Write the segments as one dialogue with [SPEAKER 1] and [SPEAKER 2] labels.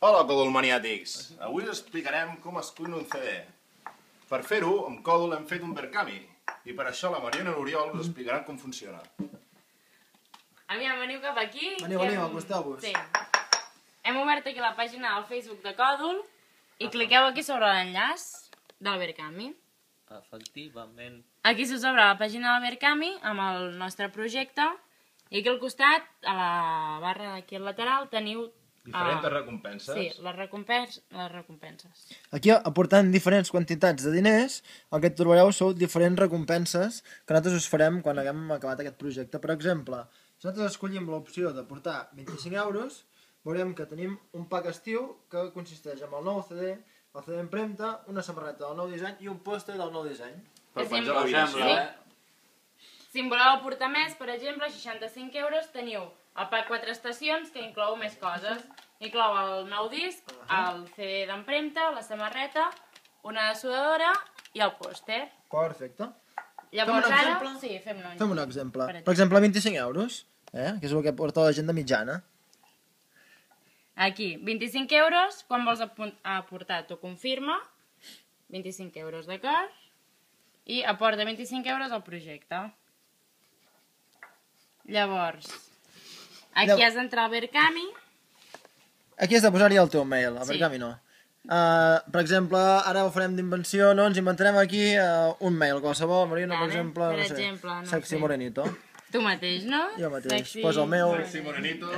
[SPEAKER 1] Hola, còdul-maniàtics! Avui us explicarem com es cuina un CD. Per fer-ho, amb còdul hem fet un Verkami. I per això la Mariona i l'Oriol us explicaran com funciona.
[SPEAKER 2] Aviam, veniu cap aquí.
[SPEAKER 3] Veniu, acosteu-vos.
[SPEAKER 2] Sí. Hem obert aquí la pàgina del Facebook de Còdul i cliqueu aquí sobre l'enllaç del Verkami.
[SPEAKER 4] Efectivament.
[SPEAKER 2] Aquí se us obre la pàgina del Verkami amb el nostre projecte i aquí al costat, a la barra d'aquí al lateral, teniu
[SPEAKER 1] Diferents recompenses.
[SPEAKER 2] sí, les recompenses.
[SPEAKER 3] Aquí, aportant diferents quantitats de diners, el que trobareu són diferents recompenses que nosaltres us farem quan haguem acabat aquest projecte. Per exemple, si nosaltres escollim l'opció d'aportar 25 euros, veurem que tenim un pack estiu que consisteix en el nou CD, el CD impremta, una samarreta del nou disseny i un pòster del nou disseny.
[SPEAKER 1] Per
[SPEAKER 2] És
[SPEAKER 1] penjar la
[SPEAKER 2] important,
[SPEAKER 1] habitació.
[SPEAKER 2] Si en voleu aportar més, per exemple, 65 euros, teniu el pack 4 estacions, que inclou més coses. Inclou el nou disc, el CD d'empremta, la samarreta, una suadora i el pòster.
[SPEAKER 3] Perfecte.
[SPEAKER 2] Llavors
[SPEAKER 3] Fem un
[SPEAKER 2] ara...
[SPEAKER 3] exemple?
[SPEAKER 2] Sí, fem un
[SPEAKER 3] Fem un exemple.
[SPEAKER 2] Per
[SPEAKER 3] Per exemple, 25 euros, que és el que porta la gent de mitjana.
[SPEAKER 2] Aquí, 25 euros, quan vols aportar, t'ho confirma, 25 euros d'acord, i aporta 25 euros al projecte. Llavors, aquí has d'entrar al Verkami.
[SPEAKER 3] Aquí has de posar-hi el teu mail, a
[SPEAKER 2] Sí.
[SPEAKER 3] Verkami no. Per exemple, ara ho farem d'invenció, no? Ens inventarem aquí un mail qualsevol, Marina, per
[SPEAKER 2] Vale,
[SPEAKER 3] exemple,
[SPEAKER 2] per
[SPEAKER 3] no sé,
[SPEAKER 2] exemple, no
[SPEAKER 3] Sexy
[SPEAKER 2] sé.
[SPEAKER 3] Morenito.
[SPEAKER 2] Tu mateix, no?
[SPEAKER 3] Jo mateix,
[SPEAKER 2] Sexy.
[SPEAKER 3] posa el meu...
[SPEAKER 1] Sexy morenito.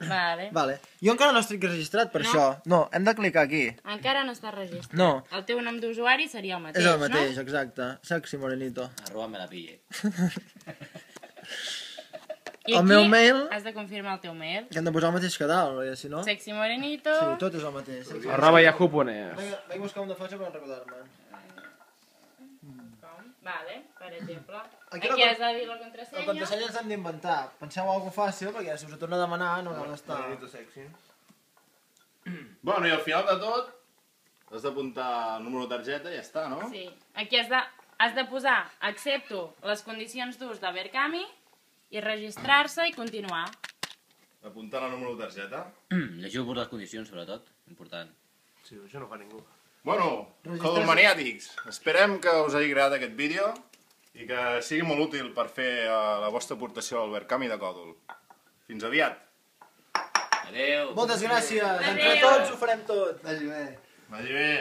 [SPEAKER 2] Vale.
[SPEAKER 3] Vale. Jo encara no estic registrat per
[SPEAKER 2] No?
[SPEAKER 3] això. No, hem de clicar aquí.
[SPEAKER 2] Encara no està registrat.
[SPEAKER 3] No.
[SPEAKER 2] El teu nom d'usuari seria el mateix,
[SPEAKER 3] És el mateix,
[SPEAKER 2] no?
[SPEAKER 3] exacte. Sexy Morenito.
[SPEAKER 4] Arroba me la pille.
[SPEAKER 2] I
[SPEAKER 3] El
[SPEAKER 2] aquí
[SPEAKER 3] meu mail-
[SPEAKER 2] has de confirmar el teu mail.
[SPEAKER 3] Que hem de posar el mateix que dalt, perquè si no...
[SPEAKER 2] Sexy Morenito.
[SPEAKER 3] Sí, tot és el mateix. Sexy.
[SPEAKER 5] @yahoo.es.
[SPEAKER 3] Vinga, vaig buscar una faixa per recordar-me.
[SPEAKER 2] Com? Vale, per exemple.
[SPEAKER 3] Aquí
[SPEAKER 2] Aquí
[SPEAKER 3] la
[SPEAKER 2] has de dir la contrasenya.
[SPEAKER 3] La contrasenya ens hem d'inventar. Penseu alguna fàcil, perquè si us ho torna a demanar no cal estar...
[SPEAKER 1] Bueno, i al final de tot, has d'apuntar el número de targeta i ja està, no?
[SPEAKER 2] Sí. Aquí has de posar accepto les condicions d'ús de Verkami i registrar-se i continuar.
[SPEAKER 1] Apuntant el número de targeta.
[SPEAKER 4] Llegiu-vos les condicions, sobretot. Important.
[SPEAKER 5] Sí, això no fa ningú.
[SPEAKER 1] Bueno, còdul-maniàtics, esperem que us hagi agradat aquest vídeo i que sigui molt útil per fer la vostra aportació al Verkami de Còdul. Fins aviat!
[SPEAKER 4] Adéu!
[SPEAKER 3] Moltes gràcies! Entre
[SPEAKER 2] Adéu.
[SPEAKER 3] tots ho farem tot! Vagi bé!
[SPEAKER 1] Vagi bé!